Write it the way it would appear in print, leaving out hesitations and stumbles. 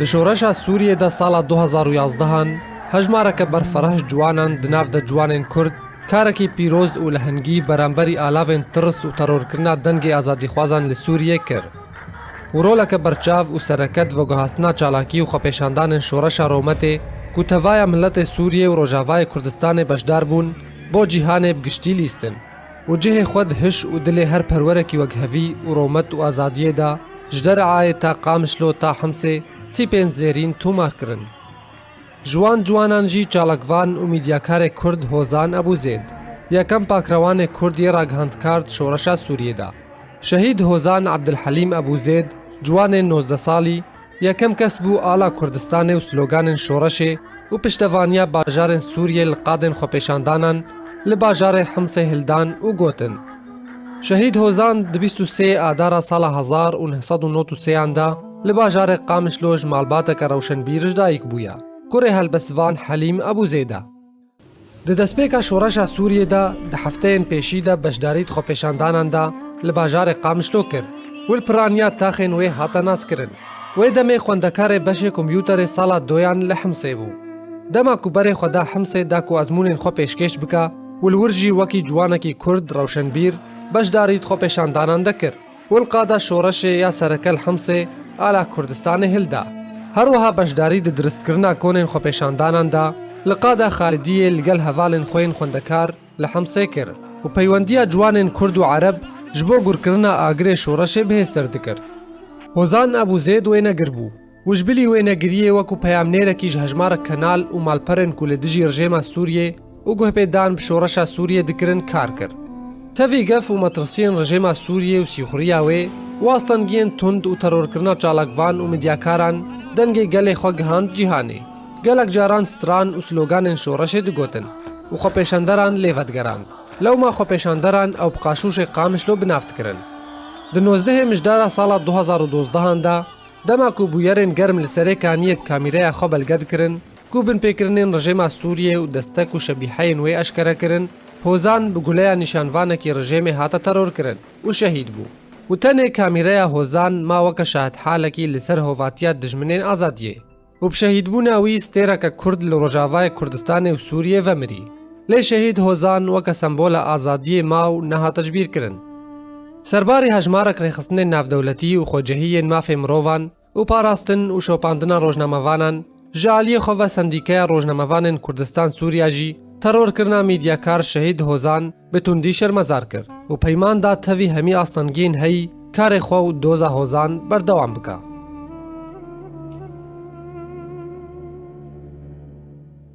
د شورشا سوریه د سالا 2011 هجمارک برفرهش جوانان دناف د جوانین کرد کارکی پیروز و لهنگی برانبری آلاوین ترس و ترور کرنا دنگ آزادی خوازان لسوریه کر. و رولک برچاو و سرکت و گهاستنا چالاکی و خپیشاندان شورشا رومته که توای ملت سوریه و روژاوای کردستان بشدار بون با جیهان بگشتی لیستن و جه خود هش و دل هر پرورکی وگهوی و رومت و آزادیه دا جدر عای تا قامشلو تا حمسه تیپین زیرین تومار کرن. جوانان جی چالکوان و میدیاکار کرد هوزان ابو زید یکم پاکروان کردی را گهاند کرد شورشا سوریه دا. شهید هوزان عبدالحلیم ابو زید جوان 19 سالی یکم کس بو آلا کردستان و سلوگان شورشه و پشتوانیا باجار سوریه لقادن خوپیشاندانان لباجار حمسه هلدان و گوتن. شهید هوزان 23 آدار سال 1993 اندا لباجار قامشلوج مالباتک روشن بیرج دایک بویا. کوره هلبسوان حلیم ابو زیده. د دسپیکا شورشا سوریه دا د هفتهین پیشی دا بشداریت خوپیشاندانان دا لباجار قامشلو کر والپرانیا تاخین وی هاتا ناس کرن وی دمی خوندکار بش کمپیوتر سالا دویان لحمسه بو دما کوبر خدا حمسه دا کو ازمونین خو پیشکش بکا والورجی وکی جوانکی کرد روشنبیر بشداریت خوپیشاندانان دا کر والقادا شورش یا سرکل حمسه آلا کردستان هلدا هروها بشداری د درست کرنا کونین خوپیشاندانان دا لقادا خالدیه لگل هوالین خوین خوندکار لحمسه کر و پیوندیا جوانین کرد و عرب جبو گرکرنا آگره شورش بهستر دکر. هوزان ابو زید وینا گربو وجبلی وینا گریه وکو پیامنیره کی جهجمار کنال و مالپرن کل دجی رژیم سوریه و گوه پیدان بشورش سوریه دکرن کار کر. تفی گف و مترسین رژیم سوریه و سیخوریا وی واستنگین تند و ترور کرنا چالکوان و مدیاکاران دنگی گل خوگهاند جیهانه. گلک جاران ستران و سلوگان شورش دگوتن و خوپیشندران لیفتگراند. لو ما خوپیشاندران او بقاشوش قامشلو بنافت کرن. د 19 مجدار سال 2012 دا دما کو بویرن گرم لسره کانیب کامیره خو بلگد کرن کو بن پیکرنین رژیم سوریه و دستک و شبیحین وی اشکره کرن هوزان بگولیا نشانوانه کی رژیم هاتا ترور کرن و شهید بو و تنه کامیره هوزان ما وک شاهد حاله کی لسر هواتیات دجمنین آزادیه و بشهید بونا وی ستیرک کرد لروجاوای کردستان و سوریه و مری لی شهید هوزان وک سمبول آزادی ماو نها تجبیر کرن. سرباری هجمارک ریخستن ناف دولتی و خوجهی ماف مروان و پاراستن و شوپاندنا روزنامه‌وانان جعلی خو سندیکه روزنامه‌وانن کردستان سوریا جی ترور کرنا میدیاکار شهید هوزان به تندی شرمزار کر و پیمان دا توی همی آستانگین هی کار خو دوزا هوزان بردوام بکا.